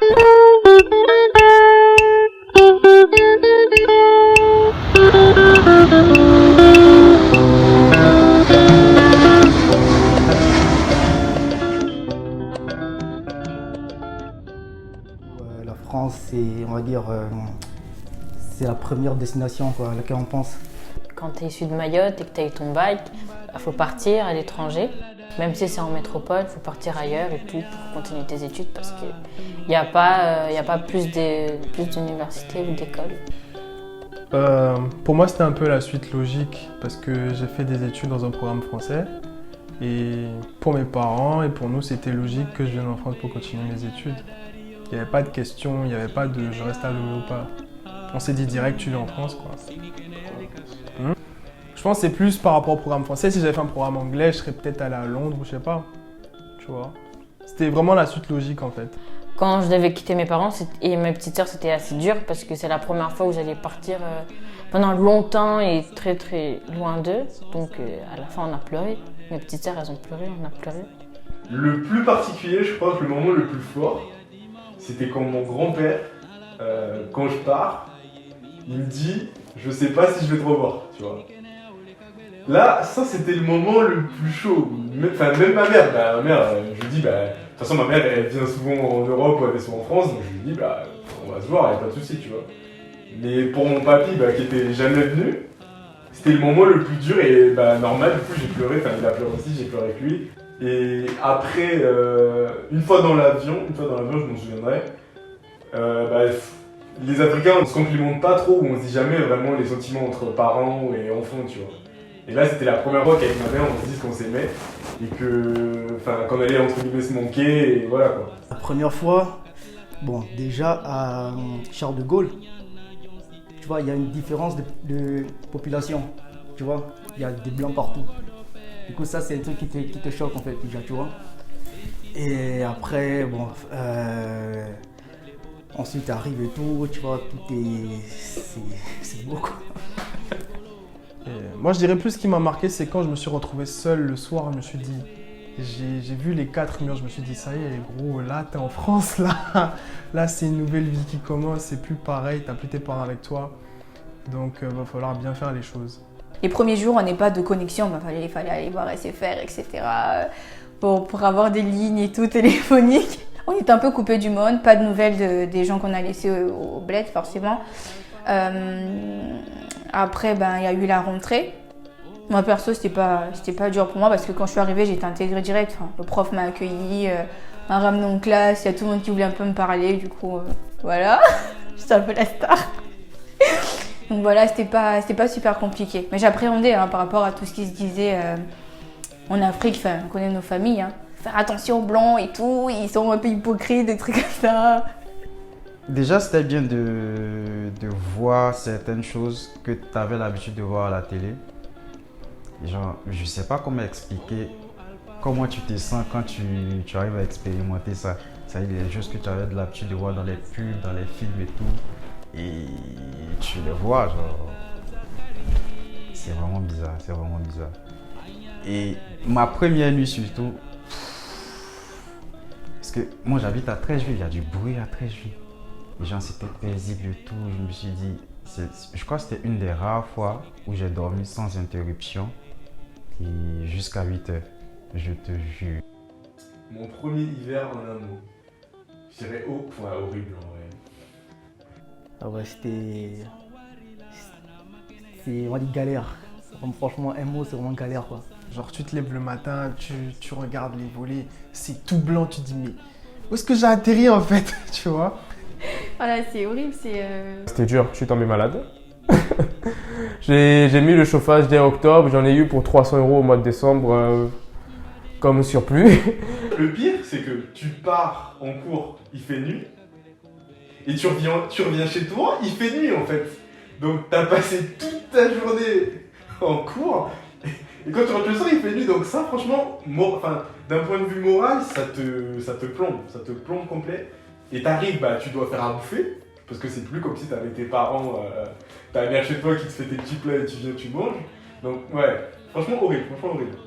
La France, c'est, on va dire, c'est la première destination quoi, à laquelle on pense. Quand tu es issu de Mayotte et que tu as eu ton bac, il faut partir à l'étranger. Même si c'est en métropole, il faut partir ailleurs et tout pour continuer tes études parce qu'il n'y a pas plus d'universités ou d'écoles. Pour moi, c'était un peu la suite logique parce que j'ai fait des études dans un programme français. Et pour mes parents et pour nous, c'était logique que je vienne en France pour continuer mes études. Il n'y avait pas de question, il n'y avait pas de je reste à Lomé ou pas. On s'est dit direct, tu viens en France, quoi. Je pense que c'est plus par rapport au programme français. Si j'avais fait un programme anglais, je serais peut-être allé à Londres ou je sais pas. Tu vois. C'était vraiment la suite logique en fait. Quand je devais quitter mes parents et mes petites sœurs, c'était assez dur parce que c'est la première fois où j'allais partir pendant longtemps et très très loin d'eux. Donc à la fin, on a pleuré. Mes petites sœurs, elles ont pleuré, on a pleuré. Le plus particulier, je crois que le moment le plus fort, c'était quand mon grand-père, quand je pars, il me dit « je sais pas si je vais te revoir », tu vois. Là, ça c'était le moment le plus chaud. Même ma mère, je lui dis, de toute façon ma mère elle vient souvent en Europe ou elle est souvent en France, donc je lui dis, on va se voir, il n'y a pas de souci, tu vois. Mais pour mon papy qui était jamais venu, c'était le moment le plus dur et normal, du coup j'ai pleuré, il a pleuré aussi, j'ai pleuré avec lui. Et après, une fois dans l'avion, je m'en souviendrai, les Africains on se complimente pas trop, on se dit jamais vraiment les sentiments entre parents et enfants, tu vois. Et là, c'était la première fois qu'avec ma mère, on se dit qu'on s'aimait et qu'on allait entre guillemets se manquer et voilà quoi. La première fois, bon, déjà à Charles de Gaulle, tu vois, il y a une différence de population, tu vois, il y a des blancs partout. Du coup, ça, c'est un truc qui te choque en fait, déjà, tu vois. Et après, bon, ensuite arrive et tout, tu vois, tout c'est beau quoi. Moi, je dirais plus ce qui m'a marqué, c'est quand je me suis retrouvé seul le soir, je me suis dit, j'ai vu les 4 murs, je me suis dit, ça y est, gros, là, t'es en France, là, c'est une nouvelle vie qui commence, c'est plus pareil, t'as plus tes parents avec toi, donc va falloir bien faire les choses. Les premiers jours, on n'est pas de connexion, il fallait aller voir SFR, etc. Pour avoir des lignes et tout téléphoniques. On était un peu coupé du monde, pas de nouvelles des gens qu'on a laissés au bled, forcément. Après, il y a eu la rentrée. Moi, perso, c'était pas dur pour moi parce que quand je suis arrivée, j'ai été intégrée direct. Enfin, le prof m'a accueillie, m'a ramenée en classe, il y a tout le monde qui voulait un peu me parler. Du coup, voilà, j'étais un peu la star. Donc voilà, c'était pas super compliqué. Mais j'appréhendais par rapport à tout ce qui se disait en Afrique. Enfin, on connaît nos familles. Faire attention aux blancs et tout, ils sont un peu hypocrites, des trucs comme ça. Déjà, c'était bien de voir certaines choses que tu avais l'habitude de voir à la télé. Genre, je sais pas comment expliquer comment tu te sens quand tu arrives à expérimenter ça. Ça y est, les choses que tu avais de l'habitude de voir dans les pubs, dans les films et tout. Et tu les vois, genre. C'est vraiment bizarre, c'est vraiment bizarre. Et ma première nuit surtout, parce que moi j'habite à Treichville, il y a du bruit à Treichville. Les gens c'était paisible et tout, je me suis dit, je crois que c'était une des rares fois où j'ai dormi sans interruption et jusqu'à 8 heures, je te jure. Mon premier hiver en un mot, je dirais horrible en vrai. Ah ouais, c'est on va dire galère. Franchement, un mot, c'est vraiment galère quoi. Genre, tu te lèves le matin, tu regardes les volets, c'est tout blanc, tu te dis, mais où est-ce que j'ai atterri en fait, tu vois? Voilà, c'est horrible, C'était dur, je suis tombé malade. J'ai mis le chauffage dès octobre, j'en ai eu pour 300 € au mois de décembre comme surplus. Le pire, c'est que tu pars en cours, il fait nuit, et tu reviens chez toi, il fait nuit en fait. Donc t'as passé toute ta journée en cours, et quand tu rentres le soir, il fait nuit. Donc ça, franchement, d'un point de vue moral, ça te plombe complet. Et t'arrives, tu dois faire à bouffer, parce que c'est plus comme si t'avais tes parents, ta mère chez toi qui te fait tes petits plats et tu viens, tu manges. Donc ouais, franchement horrible. Horrible.